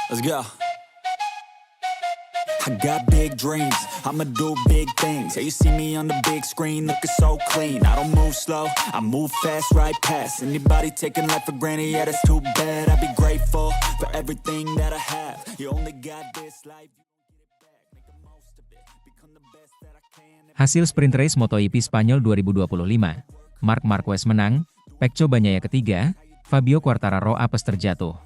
Let's go. I got big dreams, I'ma do big things. Yeah, you see me on the big screen, looking so clean. I don't move slow, I move fast, right past anybody taking life for granted. Yeah, that's too bad. I'd be grateful for everything that I have. You only got this life, you don't get it back. Make the most of it, become the best that I can. Hasil sprint race MotoGP Spanyol 2025. Marc Marquez menang, Pecco Bagnaia ketiga, Fabio Quartararo apes terjatuh.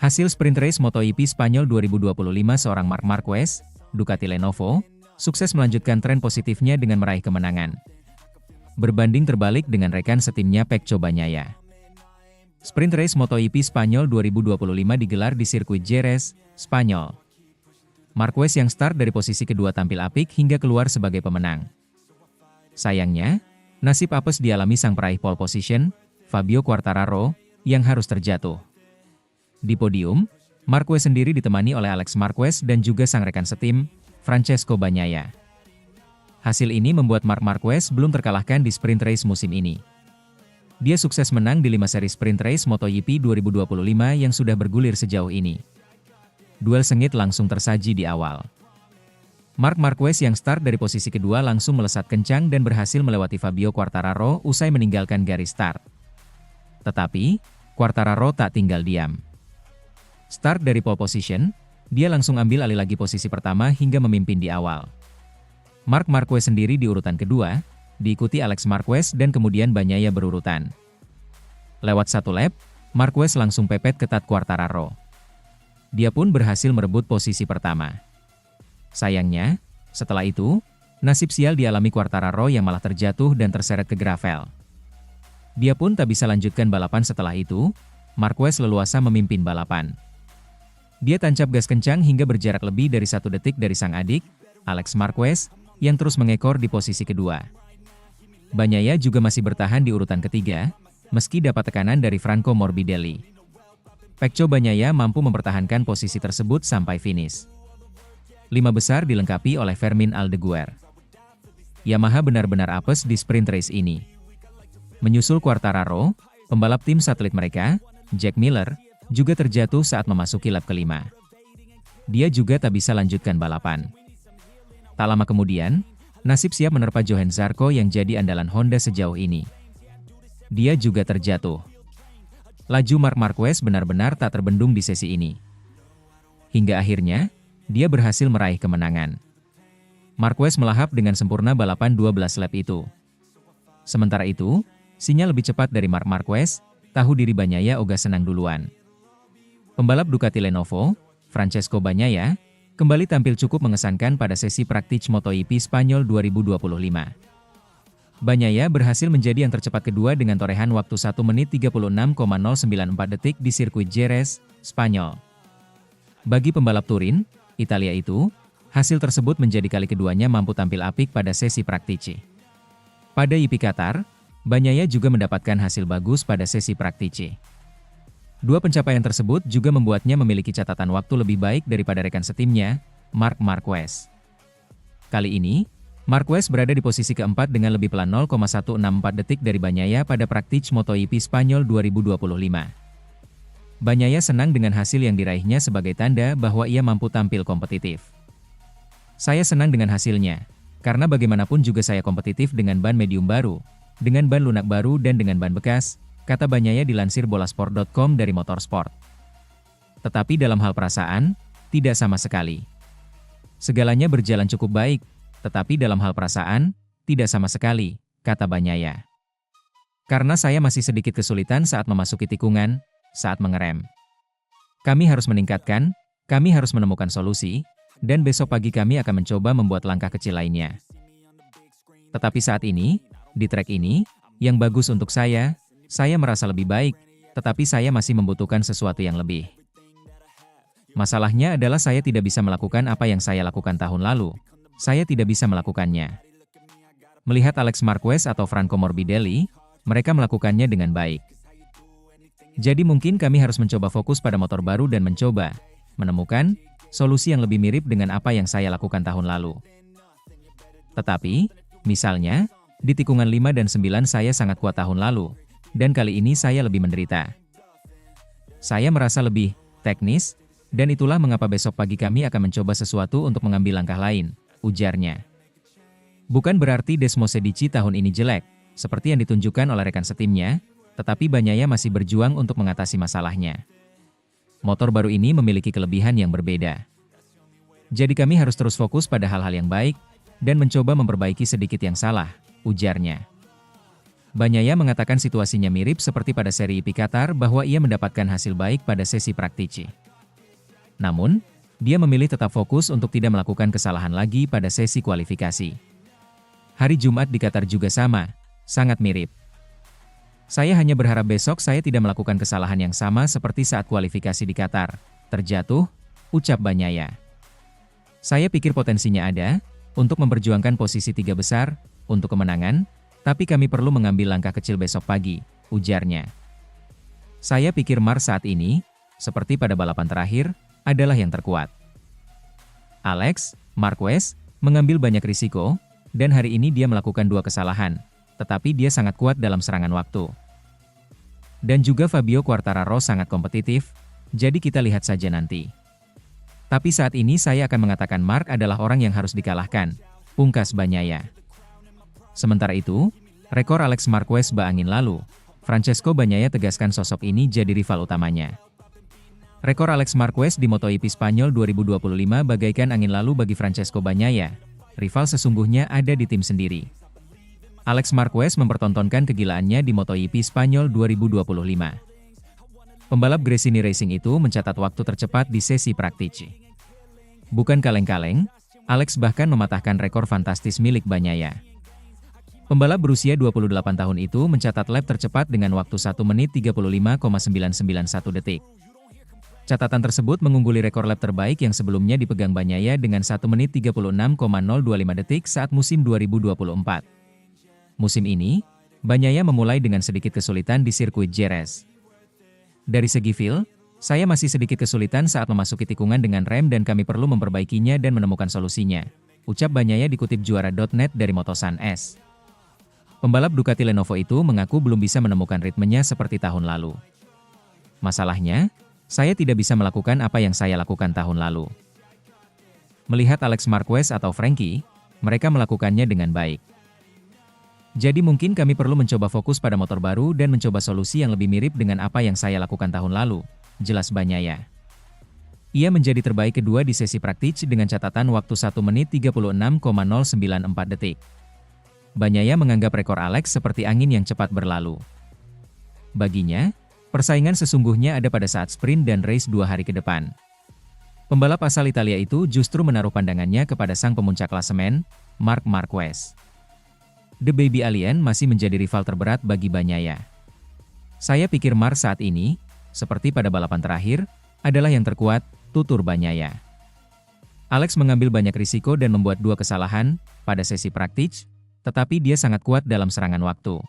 Hasil sprint race MotoGP Spanyol 2025 seorang Marc Marquez, Ducati Lenovo, sukses melanjutkan tren positifnya dengan meraih kemenangan. Berbanding terbalik dengan rekan setimnya Pecco Bagnaia. Sprint race MotoGP Spanyol 2025 digelar di sirkuit Jerez, Spanyol. Marquez yang start dari posisi kedua tampil apik hingga keluar sebagai pemenang. Sayangnya, nasib apes dialami sang peraih pole position, Fabio Quartararo, yang harus terjatuh. Di podium, Marquez sendiri ditemani oleh Alex Marquez dan juga sang rekan setim, Francesco Bagnaia. Hasil ini membuat Marc Marquez belum terkalahkan di sprint race musim ini. Dia sukses menang di 5 seri sprint race MotoGP 2025 yang sudah bergulir sejauh ini. Duel sengit langsung tersaji di awal. Marc Marquez yang start dari posisi kedua langsung melesat kencang dan berhasil melewati Fabio Quartararo usai meninggalkan garis start. Tetapi, Quartararo tak tinggal diam. Start dari pole position, dia langsung ambil alih lagi posisi pertama hingga memimpin di awal. Marc Marquez sendiri di urutan kedua, diikuti Alex Marquez dan kemudian Bagnaia berurutan. Lewat satu lap, Marquez langsung pepet ketat Quartararo. Dia pun berhasil merebut posisi pertama. Sayangnya, setelah itu, nasib sial dialami Quartararo yang malah terjatuh dan terseret ke gravel. Dia pun tak bisa lanjutkan balapan setelah itu, Marquez leluasa memimpin balapan. Dia tancap gas kencang hingga berjarak lebih dari 1 detik dari sang adik, Alex Marquez, yang terus mengekor di posisi kedua. Bagnaia juga masih bertahan di urutan ketiga, meski dapat tekanan dari Franco Morbidelli. Pecco Bagnaia mampu mempertahankan posisi tersebut sampai finish. 5 besar dilengkapi oleh Fermin Aldeguer. Yamaha benar-benar apes di sprint race ini. Menyusul Quartararo, pembalap tim satelit mereka, Jack Miller, juga terjatuh saat memasuki lap kelima. Dia juga tak bisa lanjutkan balapan. Tak lama kemudian, nasib siap menerpa Johann Zarco yang jadi andalan Honda sejauh ini. Dia juga terjatuh. Laju Marc Marquez benar-benar tak terbendung di sesi ini. Hingga akhirnya, dia berhasil meraih kemenangan. Marquez melahap dengan sempurna balapan 12 lap itu. Sementara itu, sinyal lebih cepat dari Marc Marquez, tahu diri Bagnaia ogah senang duluan. Pembalap Ducati Lenovo, Francesco Bagnaia, kembali tampil cukup mengesankan pada sesi praktik MotoGP Spanyol 2025. Bagnaia berhasil menjadi yang tercepat kedua dengan torehan waktu 1 menit 36,094 detik di sirkuit Jerez, Spanyol. Bagi pembalap Turin, Italia itu, hasil tersebut menjadi kali keduanya mampu tampil apik pada sesi praktik. Pada IP Qatar, Bagnaia juga mendapatkan hasil bagus pada sesi praktik. Dua pencapaian tersebut juga membuatnya memiliki catatan waktu lebih baik daripada rekan setimnya, Marc Marquez. Kali ini, Marquez berada di posisi keempat dengan lebih pelan 0,164 detik dari Bagnaia pada praktik MotoGP Spanyol 2025. Bagnaia senang dengan hasil yang diraihnya sebagai tanda bahwa ia mampu tampil kompetitif. Saya senang dengan hasilnya, karena bagaimanapun juga saya kompetitif dengan ban medium baru, dengan ban lunak baru dan dengan ban bekas, kata Bagnaia dilansir bolasport.com dari Motorsport. Tetapi dalam hal perasaan, tidak sama sekali. Segalanya berjalan cukup baik, tetapi dalam hal perasaan, tidak sama sekali, kata Bagnaia. Karena saya masih sedikit kesulitan saat memasuki tikungan, saat mengerem. Kami harus meningkatkan, kami harus menemukan solusi, dan besok pagi kami akan mencoba membuat langkah kecil lainnya. Tetapi saat ini, di trek ini, yang bagus untuk saya merasa lebih baik, tetapi saya masih membutuhkan sesuatu yang lebih. Masalahnya adalah saya tidak bisa melakukan apa yang saya lakukan tahun lalu. Saya tidak bisa melakukannya. Melihat Alex Marquez atau Franco Morbidelli, mereka melakukannya dengan baik. Jadi mungkin kami harus mencoba fokus pada motor baru dan mencoba menemukan solusi yang lebih mirip dengan apa yang saya lakukan tahun lalu. Tetapi, misalnya, di tikungan 5 dan 9 saya sangat kuat tahun lalu, dan kali ini saya lebih menderita. Saya merasa lebih teknis, dan itulah mengapa besok pagi kami akan mencoba sesuatu untuk mengambil langkah lain, ujarnya. Bukan berarti Desmosedici tahun ini jelek, seperti yang ditunjukkan oleh rekan setimnya, tetapi Bagnaia masih berjuang untuk mengatasi masalahnya. Motor baru ini memiliki kelebihan yang berbeda. Jadi kami harus terus fokus pada hal-hal yang baik, dan mencoba memperbaiki sedikit yang salah, ujarnya. Bagnaia mengatakan situasinya mirip seperti pada seri IP Qatar bahwa ia mendapatkan hasil baik pada sesi praktisi. Namun, dia memilih tetap fokus untuk tidak melakukan kesalahan lagi pada sesi kualifikasi. Hari Jumat di Qatar juga sama, sangat mirip. Saya hanya berharap besok saya tidak melakukan kesalahan yang sama seperti saat kualifikasi di Qatar. Terjatuh, ucap Bagnaia. Saya pikir potensinya ada, untuk memperjuangkan posisi 3 besar, untuk kemenangan, tapi kami perlu mengambil langkah kecil besok pagi, ujarnya. Saya pikir Marc saat ini, seperti pada balapan terakhir, adalah yang terkuat. Alex Marquez mengambil banyak risiko, dan hari ini dia melakukan 2 kesalahan, tetapi dia sangat kuat dalam serangan waktu. Dan juga Fabio Quartararo sangat kompetitif, jadi kita lihat saja nanti. Tapi saat ini saya akan mengatakan Marc adalah orang yang harus dikalahkan, pungkas Bagnaia. Sementara itu, rekor Alex Marquez angin lalu, Francesco Bagnaia tegaskan sosok ini jadi rival utamanya. Rekor Alex Marquez di MotoGP Spanyol 2025 bagaikan angin lalu bagi Francesco Bagnaia. Rival sesungguhnya ada di tim sendiri. Alex Marquez mempertontonkan kegilaannya di MotoGP Spanyol 2025. Pembalap Gresini Racing itu mencatat waktu tercepat di sesi praktisi. Bukan kaleng-kaleng, Alex bahkan mematahkan rekor fantastis milik Bagnaia. Pembalap berusia 28 tahun itu mencatat lap tercepat dengan waktu 1 menit 35,991 detik. Catatan tersebut mengungguli rekor lap terbaik yang sebelumnya dipegang Bagnaia dengan 1 menit 36,025 detik saat musim 2024. Musim ini, Bagnaia memulai dengan sedikit kesulitan di sirkuit Jerez. Dari segi feel, saya masih sedikit kesulitan saat memasuki tikungan dengan rem dan kami perlu memperbaikinya dan menemukan solusinya, ucap Bagnaia dikutip juara.net dari Motosan S. Pembalap Ducati Lenovo itu mengaku belum bisa menemukan ritmenya seperti tahun lalu. Masalahnya, saya tidak bisa melakukan apa yang saya lakukan tahun lalu. Melihat Alex Marquez atau Frankie, mereka melakukannya dengan baik. Jadi mungkin kami perlu mencoba fokus pada motor baru dan mencoba solusi yang lebih mirip dengan apa yang saya lakukan tahun lalu, jelas Bagnaia. Ia menjadi terbaik kedua di sesi praktis dengan catatan waktu 1 menit 36,094 detik. Bagnaia menganggap rekor Alex seperti angin yang cepat berlalu. Baginya, persaingan sesungguhnya ada pada saat sprint dan race 2 hari ke depan. Pembalap asal Italia itu justru menaruh pandangannya kepada sang pemuncak klasemen, Marc Marquez. The Baby Alien masih menjadi rival terberat bagi Bagnaia. Saya pikir Marc saat ini, seperti pada balapan terakhir, adalah yang terkuat, tutur Bagnaia. Alex mengambil banyak risiko dan membuat 2 kesalahan pada sesi praktis, tetapi dia sangat kuat dalam serangan waktu.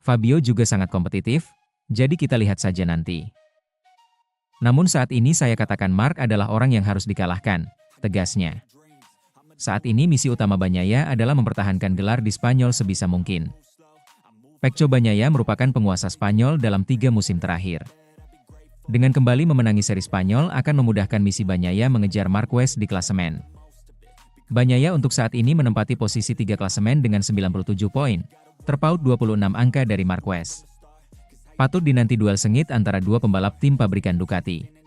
Fabio juga sangat kompetitif, jadi kita lihat saja nanti. Namun saat ini saya katakan Marc adalah orang yang harus dikalahkan, tegasnya. Saat ini misi utama Bagnaia adalah mempertahankan gelar di Spanyol sebisa mungkin. Pecco Bagnaia merupakan penguasa Spanyol dalam 3 musim terakhir. Dengan kembali memenangi seri Spanyol akan memudahkan misi Bagnaia mengejar Marquez di klasemen. Bagnaia untuk saat ini menempati posisi 3 klasemen dengan 97 poin, terpaut 26 angka dari Marquez. Patut dinanti duel sengit antara 2 pembalap tim pabrikan Ducati.